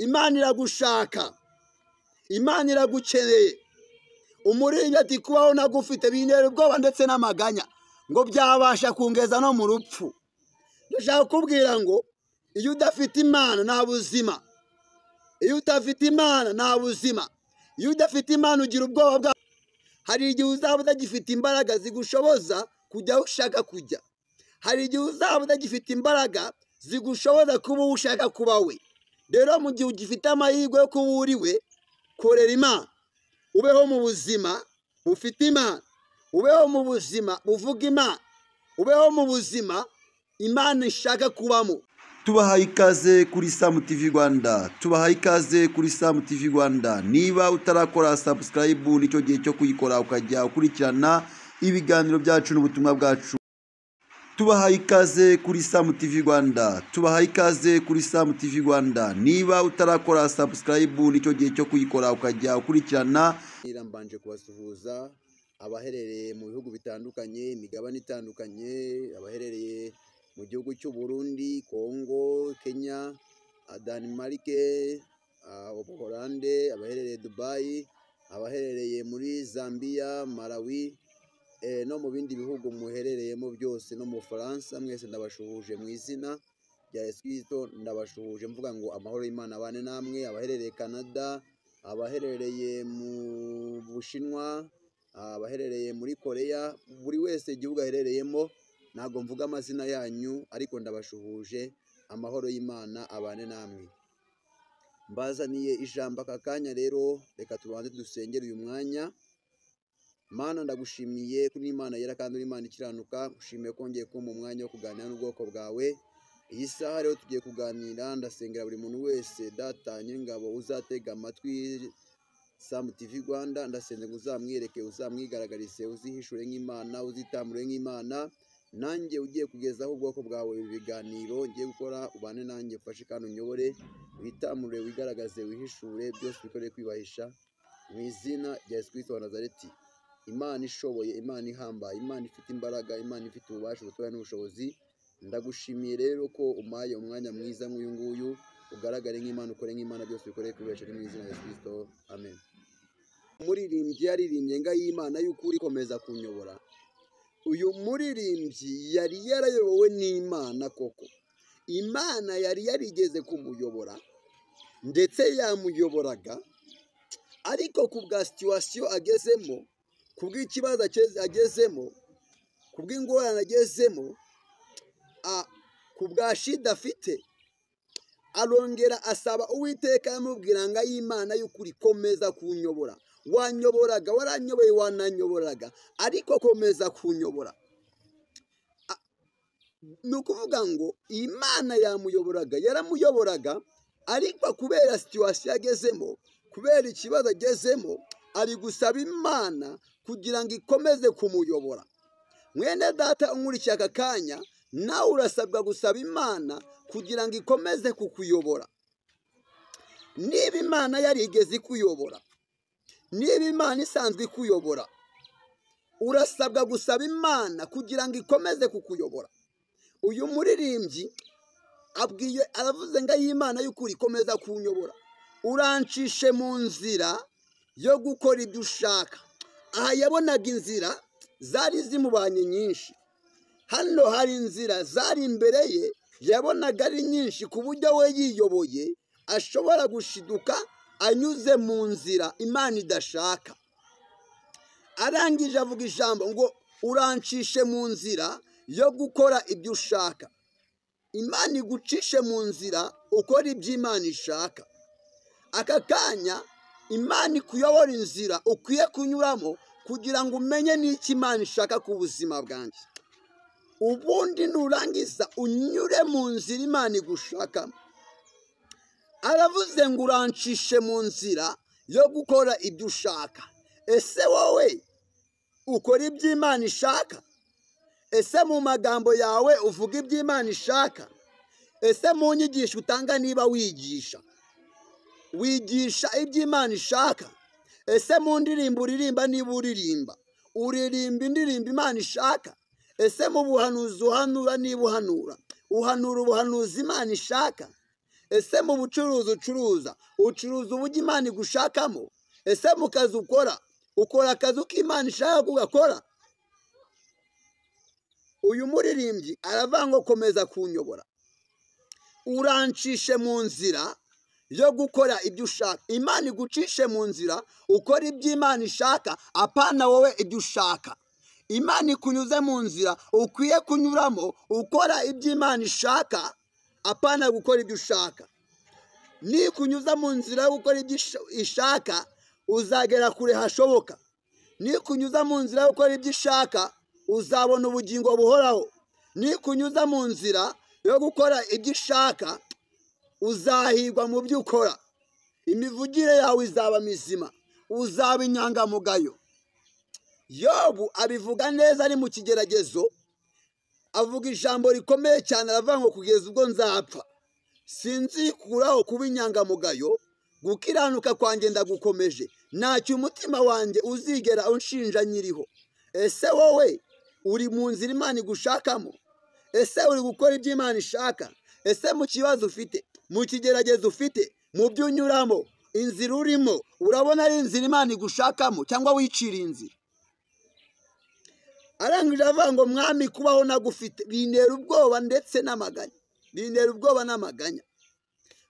Imana iragushaka, Imana iragukeneye. Umurinzi ati kubaho nagufite bintera ubwoba ndetse n'amaganya ngo byabasha kungeza no mu rupfu. Ndashaka kubwira ngo iyo udafite Imana nta buzima, iyo udafite Imana nta buzima, iyo udafite Imana ugira ubwoba bwa. Hari igihe uzaba udagifite imbaraga zigushoboza kujya aho ushaka kujya, hari igihe uzaba udagifite imbaraga zigushoboza kuba uwo ushaka kuba we. Rero mu gihe ugifite amahirwe yo kuba uri we, korera Imana, ubeho mu buzima bufite Imana, ubeho mu buzima buvuga Imana, ubeho mu buzima Imana ishaka kubamo. Tubahaye ikaze kuri Sam TV Rwanda, tubahaye ikaze kuri Sam TV Rwanda. Niba utarakora subscribe nicyo gihe cyo kuyikora ukajya ukurikirana ibiganiro byacu n'ubutumwa bwacu. Tubahaye ikaze kuri Sam TV Rwanda, tubahaye ikaze kuri Sam TV Rwanda. Niba utarakora subscribe nicyo gihe cyo kuyikora ukajya ukurikirana. Irambanje kubasuhuza abaherereye mu bihugu bitandukanye, imigabane itandukanye, abaherereye mu gihugu cy'u Burundi, Kongo, Kenya, Denmark, Hollande, abaherereye Dubai, abaherereye muri Zambia, Malawi, no mu bindi bihugu muherereyemo byose, no mu Faransa. Mwese ndabashuhuje mu izina rya Yesu Kristo, ndabashuhuje mvuga ngo amahoro y'Imana abane namwe. Abaherereye Canada, abaherereye mu Bushinwa, abaherereye muri Korea, buri wese igihugu aherereyemo, ntabwo mvuga amazina yanyu ariko ndabashuhuje, amahoro y'Imana abane namwe. Mbazaniye ijambo aka kanya rero, reka tubanze dusengere uyu mwanya. Mana ndagushimiye kuri Imana yera kandi uri Imana ikiranuka, ushimiye ko ngiye kumpa umwanya wo kuganira n'ubwoko bwawe. Iyi saha rero tugiye kuganira, ndasengera buri muntu wese Data Nyir'ingabo uzatega amatwi Sam TV Rwanda, ndasenze ngo uzamwireke, uzamwigaragarize, uzihishure nk'Imana, uzitamure nk'Imana. Nanjye ugiye kugezaho ubwoko bwawe ibiganiro ngiye gukora, ubane nanjye, ufashe kandi unyobore, witamure, wigaragaze, wihishure, byose bikoreye kwibahisha mu izina rya Yesu Kristo wa Nazareti. Imana ishoboye, Imana ihambaye, Imana ifite imbaraga, Imana ifite ububasha butoya n'ubushobozi. Ndagushimiye rero ko umpaye umwanya mwiza nk'uyu nguyu, ugaragare nk'Imana, ukore nk'Imana, byose bikoreye kwibahisha mu izina rya Yesu Kristo, amen. Umuririmbyi yaririmbye ngo y'Imana y'ukuri ikomeza kunyobora. Uyu muririmbyi yari yarayobowe n'Imana koko. Imana yari yarigeze kumuyobora ndetse yamuyoboraga, ariko ku bwa situation agezemo, ku bw'ikibazo agezemo, ku bw'ingorane agezemo, ku bwa shida afite, arongera asaba Uwiteka amubwira ngo y'Imana y'ukuri komeza kunyobora. Wanyoboraga, waranyoboye, wananyoboraga, ariko komeza kunyobora. Ni ukuvuga ngo Imana yamuyoboraga, yaramuyoboraga, ariko kubera situation agezemo, kubera ikibazo agezemo, ari gusaba Imana kugira ngo ikomeze kumuyobora. Mwene data unkurikiye aka kanya, nawe urasabwa gusaba Imana kugira ngo ikomeze kukuyobora. Niba Imana yarigeze ikuyobora, niba Imana isanzwe ikuyobora, urasabwa gusaba Imana kugira ngo ikomeze kukuyobora. Uyu muririmbyi aravuze ngo y'Imana y'ukuri ikomeza kunyobora, urancishe mu nzira yo gukora ibyo ushaka. Aha yabonaga inzira zari zimubanye nyinshi, hano hari inzira zari imbere ye yabonaga ari nyinshi, ku buryo we yiyoboye ashobora gushiduka anyuze mu nzira Imana idashaka. Arangije avuga ijambo ngo urancishe mu nzira yo gukora ibyo ushaka. Imana igucishe mu nzira ukora ibyo Imana ishaka. Aka kanya Imana ikuyobora inzira ukwiye kunyuramo kugira ngo umenye n'iki Imana ishaka ku buzima bwanjye. Ubundi nurangiza unyure mu nzira Imana igushakamo. Aravuze ngo urancishe mu nzira yo gukora ibyo ushaka. Ese wowe ukora ibyo Imana ishaka? Ese mu magambo yawe uvuga ibyo Imana ishaka? Ese mu nyigisho utanga niba wigisha ibyo Imana ishaka? Ese mu ndirimbo uririmba niba uririmba indirimbo Imana ishaka? Ese mu buhanuzi uhanura niba uhanura ubuhanuzi Imana ishaka? ese mu bucuruzi ucuruza uburyo Imana igushakamo? Ese mu kazi ukora akazi k'Imana ishaka kugakora? Uyu muririmbyi aravuga ngo komeza kunyobora, urancishe mu nzira yo gukora ibyo ushaka. Imana igucishe mu nzira ukora ibyo Imana ishaka, apana wowe ibyo ushaka. Imana ikunyuze mu nzira ukwiye kunyuramo ukora ibyo Imana ishaka, apana gukora ibyo ushaka. Nikunyuza mu nzira yo gukora ibyo ishaka uzagera kure hashoboka. Nikunyuza mu nzira yo gukora ibyo ishaka uzabona ubugingo buhoraho. Nikunyuza mu nzira yo gukora ibyo ishaka uzahirwa mu byo ukora. Imivugire yawe izaba mizima, uzaba inyangamugayo. Yobu abivuga neza ari mu kigeragezo, avuga ijambo rikomeye cyane, aravuga ngo kugeza ubwo nzapfa sinzikuraho kuba inyangamugayo, gukiranuka kwanjye ndagukomeje, ntacyo umutima wanjye uzigera unshinja nyiriho. Ese wowe uri mu nzira Imana igushakamo? Ese uri gukora ibyo Imana ishaka? Ese mu kibazo ufite, mu kigeragezo ufite, mu byo unyuramo, inzira urimo urabona ari inzira Imana igushakamo cyangwa wicira inzira? Arangije avuga ngo mwami kubaho nagufite bintera ubwoba ndetse n'amaganya. Bintera ubwoba n'amaganya.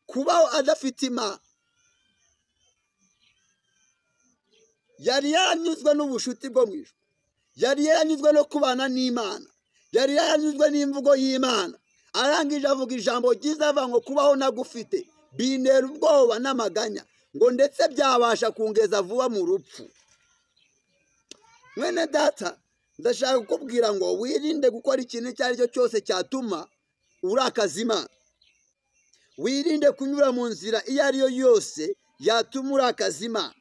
Kubaho adafite Imana. Yari yaranyuzwe n'ubushuti bwo mu ijuru, yari yaranyuzwe no kubana n'Imana, yari yaranyuzwe n'imvugo y'Imana. Arangije avuga ijambo ryiza avuga ngo kubaho nagufite bintera ubwoba n'amaganya, ngo ndetse byabasha kungeza vuba mu rupfu. Mwene data, ndashaka kukubwira ngo wirinde gukora ikintu icyo ari cyo cyose cyatuma urakaza Imana. Wirinde kunyura mu nzira iyo ari yo yose yatuma urakaza Imana.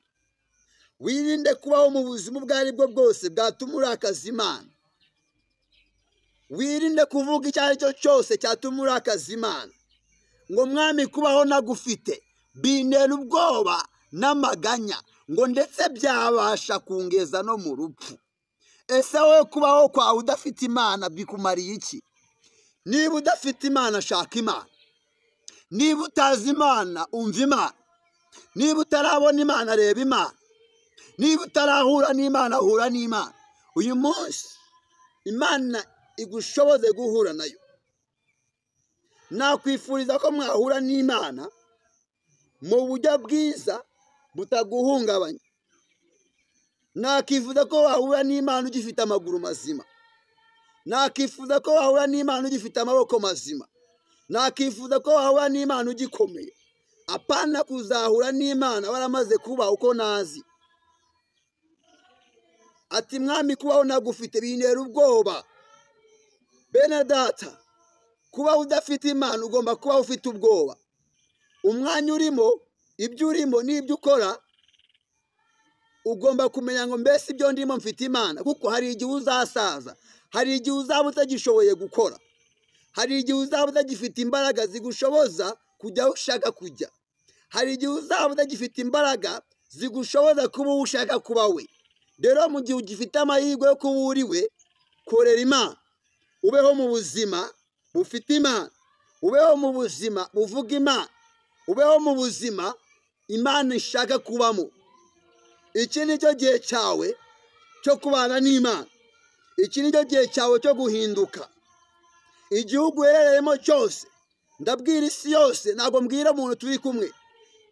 Wirinde kubaho mu buzima ubwo ari bwo bwose bwatuma urakaza Imana. Wirinde kuvuga icyo ari cyo cyose cyatuma urakaza Imana. Ngo mwami kubaho nagufite bintera ubwoba n'amaganya, ngo ndetse byabasha kungeza no mu rupfu. Ese wowe kubaho kwawe udafite Imana bikumariye iki? Niba udafite Imana shaka Imana. Niba utazi Imana umva Imana. Niba utarabona Imana reba Imana. Niba utarahura n'Imana hura n'Imana. Uyu munsi Imana igushoboze guhura nayo. Nakwifuriza ko mwahura n'Imana mu buryo bwiza butaguhungabanya. Nakifuza ko wahura n'Imana ugifite amaguru mazima. Nakifuza ko wahura n'Imana ugifite amaboko mazima. Nakifuza ko wahura n'Imana ugikomeye, apana kuzahura n'Imana waramaze kuba uko nazi. Ati mwami kubaho nagufite bintera ubwoba. Bene data, kuba udafite Imana ugomba kuba ufite ubwoba. Umwanya urimo, ibyo urimo n'ibyo ukora, ugomba kumenya ngo mbese ibyo ndimo mfite Imana, kuko hari igihe uzasaza, hari igihe uzaba utagishoboye gukora, hari igihe uzaba utagifite imbaraga zigushoboza kujya aho ushaka kujya, hari igihe uzaba utagifite imbaraga zigushoboza kuba uwo ushaka kuba we. Rero mu gihe ugifite amahirwe yo kuba uri we, korera Imana. Ubeho mu buzima bufite Imana, ubeho mu buzima buvuga Imana, ubeho mu buzima Imana ishaka kubamo. Iki ni cyo gihe cyawe cyo kubana n'Imana. Iki ni cyo gihe cyawe cyo guhinduka. Igihugu uherereyemo cyose, ndabwira isi yose, ntabwo mbwira umuntu turi kumwe,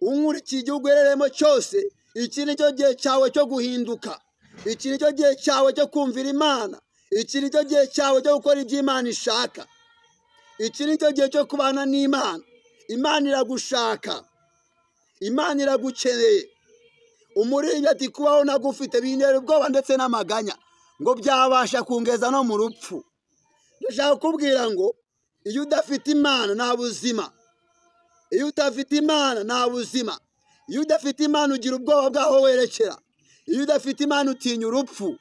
unkurikiye igihugu uherereyemo cyose, iki ni cyo gihe cyawe cyo guhinduka. Iki ni cyo gihe cyawe cyo kumvira Imana. Iki ni cyo gihe cyawe cyo gukora ibyo Imana ishaka. Iki ni cyo gihe cyo kubana n'Imana. Imana iragushaka, Imana iragukeneye. Umuririmbyi ati kubaho nagufite bintera ubwoba ndetse n'amaganya, ngo byabasha kungeza no mu rupfu. Ndashaka kukubwira ngo iyo udafite Imana nta buzima. Iyo udafite Imana nta buzima. Iyo udafite Imana ugira ubwoba bwaho werekera. Iyo udafite Imana utinya urupfu.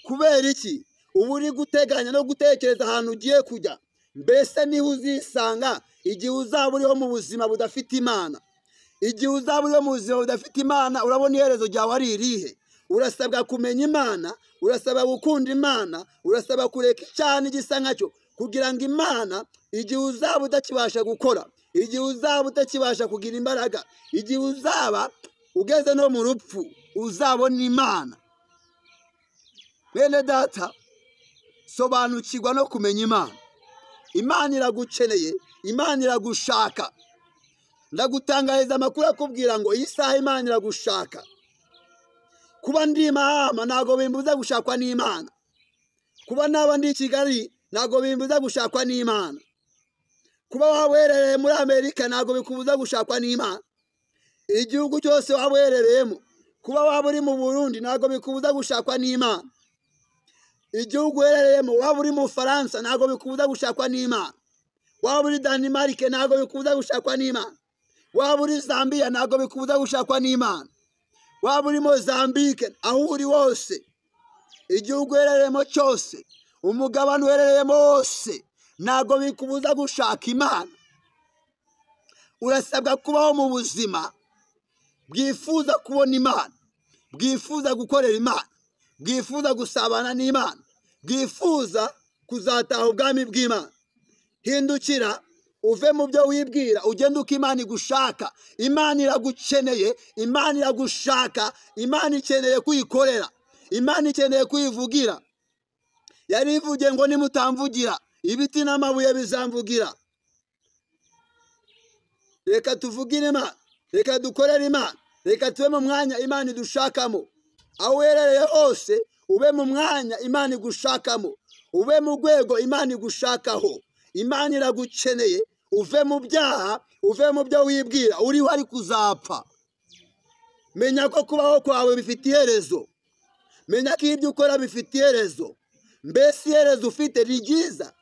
Kubera iki? Ubu uri guteganya no gutekereza ahantu ugiye kujya. Mbese niho uzisanga igihe uzaba uriho mu buzima budafite Imana. Igihe uzaba uriho mu buzima budafite Imana, urabona iherezo ryawe ari irihe? Urasabwa kumenya Imana, urasabwa gukunda Imana, urasabwa kureka icyaha n'igisa nkacyo, kugira ngo Imana igihe uzaba udakibasha gukora, igihe uzaba utakibasha kugira imbaraga, igihe uzaba ugeze no mu rupfu, uzabona Imana. Bene data, sobanukirwa no kumenya Imana. Imana iragukeneye, Imana iragushaka. Ndagutangariza amakuru akubwira ngo iyi saha Imana iragushaka. Kuba ndi Mahama ntago bimbuza gushakwa n'Imana. Kuba naba ndi Kigali ntago bimbuza gushakwa n'Imana. Kuba wawerereye muri Amerika ntago bikubuza gushakwa n'Imana. Igihugu cyose wawerereyemo, kuba waba uri mu Burundi ntago bikubuza gushakwa n'Imana. Igihugu werereyemo, waba uri mu Faransa ntago bikubuza gushakwa n'Imana. Waba uri Denmark ntago bikubuza gushakwa n'Imana. Waba uri Zambia ntago bikubuza gushakwa n'Imana. Waba uri Mozambique, aho uri wose, igihugu werereyemo cyose, umugabane werereyemo wose, ntago bikubuza gushaka Imana. Urasabwa kubaho mu buzima bwifuza kubona Imana, bwifuza gukorera Imana, bwifuza gusabana n'Imana, bwifuza kuzataha ubwami bw'Imana. Hindukira uve mu byo wibwira, ugende uko Imana igushaka. Imana iragukeneye, Imana iragushaka, Imana ikeneye kuyikorera, Imana ikeneye kuyivugira. Yari ivuge ngo nimutamvugira ibiti n'amabuye bizamvugira. Reka tuvugire Imana, reka dukorere Imana, reka tube mu mwanya Imana idushakamo. Aho werereye hose ube mu mwanya Imana igushakamo, ube mu rwego Imana igushakaho. Imana iragukeneye, uve mu byaha, uve mu byo wibwira uriho ari kuzapfa. Menya ko kubaho kwawe bifite iherezo, menya ko ibyo ukora bifite iherezo. Mbese iherezo ufite ni ryiza.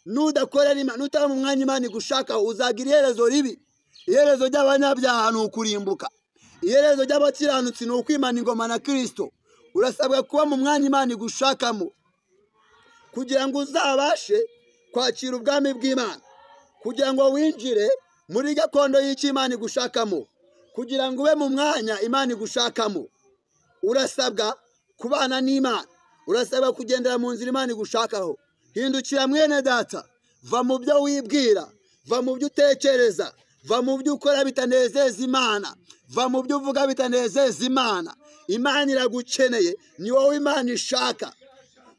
Nudakorera Imana, nutaba mu mwanya Imana igushakaho, uzagira iherezo ribi. Iherezo ry'abanyabyaha ni ukurimbuka, iherezo ry'abakiranutsi ni ukwimana ingoma na Kristo. Urasabwa kuba mu mwanya Imana igushakamo kugira ngo uzabashe kwakira ubwami bw'Imana, kugira ngo winjire muri gakondo y'icyo Imana igushakamo, kugira ngo ube mu mwanya Imana igushakamo. Urasabwa kubana n'Imana, urasabwa kugendera mu nzira Imana igushakaho. Hindukira mwene data, va mu byo wibwira, va mu byo utekereza, va mu byo ukora bitanezeza Imana, va mu byo uvuga bitanezeza Imana. Imana iragukeneye, ni wowe Imana ishaka.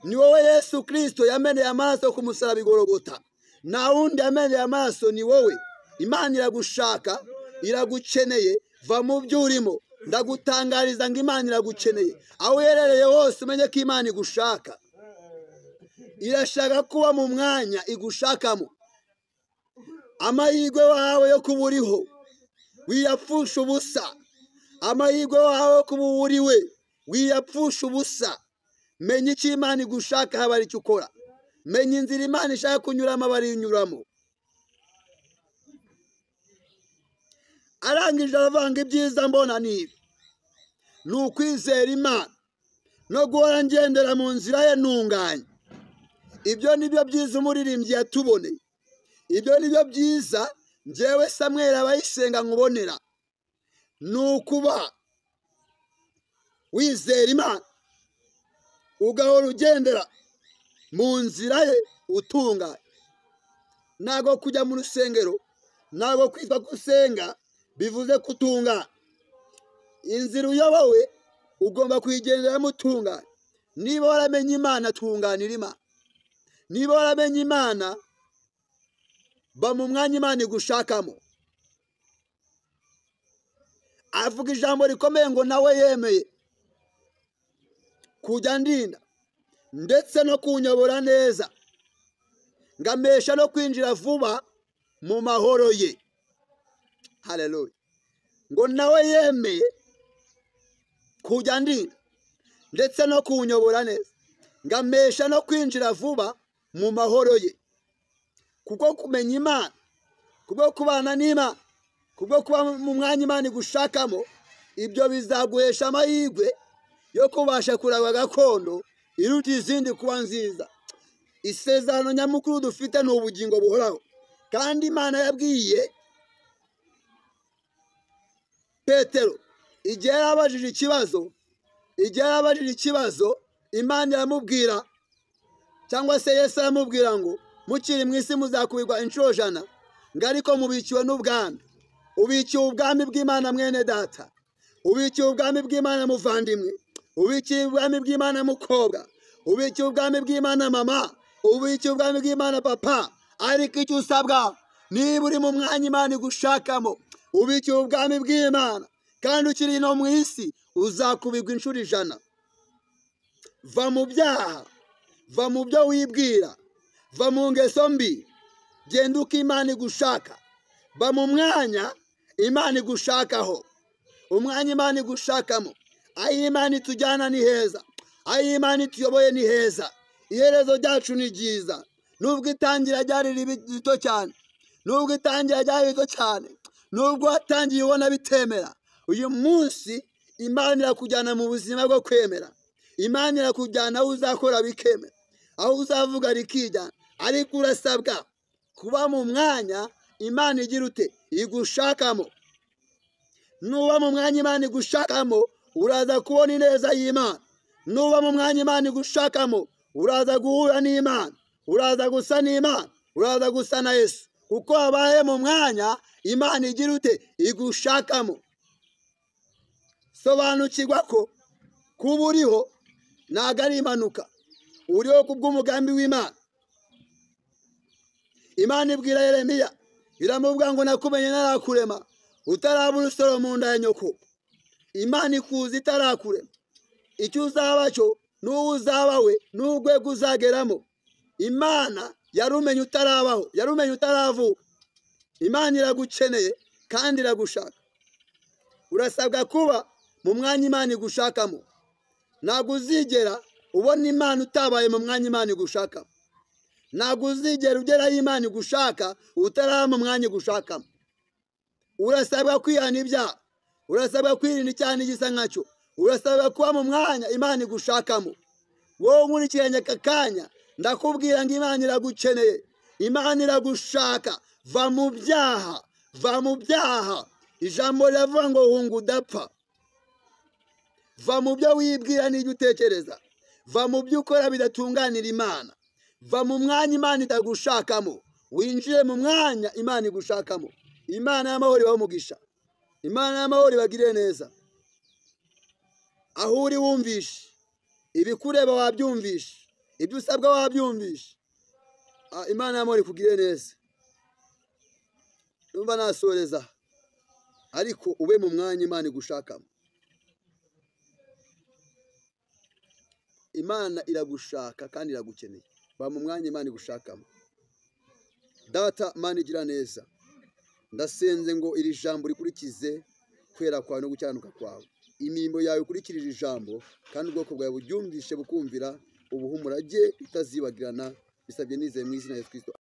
Ni wowe Yesu Kristo yameneye amaraso ku musaraba i Golgotha. Nta wundi yameneye amaraso, ni wowe. Imana iragushaka, iragukeneye, va mu byo urimo. Ndagutangariza ngo Imana iragukeneye. Aho uherereye hose umenye ko Imana igushaka. Irashaka kuba mu mwanya igushakamo. Amahirwe wawe yo kuba uriho wiyapfusha ubusa. Amahirwe wawe yo kuba uriwe wiyapfusha ubusa. Menya icyo Imana igushaka haba ari cyo ukora. Menya inzira Imana ishaka kunyuramo aba ari inyuramo. Arangije aravanga ibyiza mbona nibi. Ni ukwizera Imana no guhora ngendera mu nzira ye ntunganye. Ibyo nibyo byiza umuririmbyi yatuboneye. Ibyo nibyo byiza njyewe Samuel abayisenga nkubonera. Ni ukuba wizera Imana, ugahora ugendera mu nzira ye utunganye. Ntago kujya mu rusengero, ntago kwitwa gusenga bivuze kutungana. Inzira uyobowe ugomba kuyigenderamo utunganye. Niba waramenye Imana, tunganira Imana. Niba waramenye Imana, ba mu mwanya Imana igushakamo. Avuga ijambo rikomeye ngo nawe yemeye kujya ndinda ndetse no kunyobora neza, ngamesha no kwinjira vuba mu mahoro ye. Haleluya. Ngo nawe yemeye kujya ndinda ndetse no kunyobora neza, ngamesha no kwinjira vuba mu mahoro ye. Kuko kumenya Imana, kubwo kubana n'Imana, kubwo kuba mu mwanya Imana igushakamo, ibyo bizaguhesha amahirwe yo kubasha kuragwa gakondo iruta izindi kuba nziza. Isezerano nyamukuru dufite ni ubugingo buhoraho. Kandi Imana yabwiye Petero igihe yarabajije ikibazo, Imana iramubwira, cyangwa se Yesu aramubwira ngo mukiri mu isi muzakubirwa inshuro 100, ngariko mubikiwe n'ubwami. Ubikiwe ubwami bw'Imana mwene data, ubikiwe ubwami bw'Imana muvandimwe, ubikiwe ubwami bw'Imana mukobwa, ubikiwe ubwami bw'Imana mama, ubikiwe ubwami bw'Imana papa. Ariko icyo usabwa, niba uri mu mwanya Imana igushakamo, ubikiwe ubwami bw'Imana kandi ukiri no mu isi, uzakubirwa inshuro 100. Va mu byaha, va mu byo wibwira, va mu ngeso mbi, genda uko Imana igushaka. Ba mu mwanya Imana igushakaho, umwanya Imana igushakamo. Aho Imana itujyana ni heza, aho Imana ituyoboye ni heza. Iherezo ryacu ni ryiza, nubwo itangira ryari rito cyane, nubwo itangira ryari rito cyane, nubwo watangiye ubona bitemera, uyu munsi Imana irakujyana mu buzima bwo kwemera. Imana irakujyana aho uzakora bikemera, aho uzavuga rikijyana. Ariko urasabwa kuba mu mwanya Imana igira ute igushakamo. Nuba mu mwanya Imana igushakamo, uraza kubona ineza y'Imana. Nuba mu mwanya Imana igushakamo, uraza guhura n'Imana, uraza gusa n'Imana, uraza gusa na Yesu, kuko wabaye mu mwanya Imana igira ute igushakamo. Sobanukirwa ko kuba uriho ntago ari impanuka, uriho kubw'umugambi w'Imana. Imana ibwira Yeremiya, iramubwira ngo nakumenye narakurema utaraba urusoro mu nda ya nyoko. Imana ikuzi itarakurema. Icyo uzaba cyo n'uwo uzaba we n'urwego uzageramo, Imana yarumenye utarabaho, yarumenye utaravuka. Imana iragukeneye kandi iragushaka. Urasabwa kuba mu mwanya Imana igushakamo. Ntabwo uzigera ubona Imana utabaye mu mwanya Imana igushakamo. Ntabwo uzigera ugeraho Imana igushaka utaraba mu mwanya igushakamo. Urasabwa kwihana ibyaha, urasabwa kwirinda icyaha gisa nkacyo, urasabwa kuba mu mwanya Imana igushakamo. Wowe nkurikiranye aka kanya, ndakubwira ngo Imana iragukeneye, Imana iragushaka. Va mu byaha, va mu byaha. Ijambo riravuga ngo hunga udapfa. Va mu byo wibwira n'ibyo utekereza, va mu byo ukora bidatunganira Imana. Va mu mwanya Imana itagushakamo, winjire mu mwanya Imana igushakamo. Imana y'amahoro ibahe umugisha, Imana y'amahoro ibagire neza. Aho uri wumvishe, ibikureba wabyumvishe, ibyo usabwa wabyumvishe. Imana y'amahoro ikugire neza. Numva nasoreza, ariko ube mu mwanya Imana igushakamo. Imana iragushaka kandi iragukeneye. Ba mu mwanya Imana igushakamo. Data Imana igira neza, ndasenze ngo iri jambo rikurikize kwera kwawe no gucyanuka kwawe. Imirimo yawe ukurikirije ijambo, kandi ubwoko bwawe buryumvishe bukumvira ubuhumurage utazibagirana. Bisabye nizeye mu izina rya Yesu Kristo.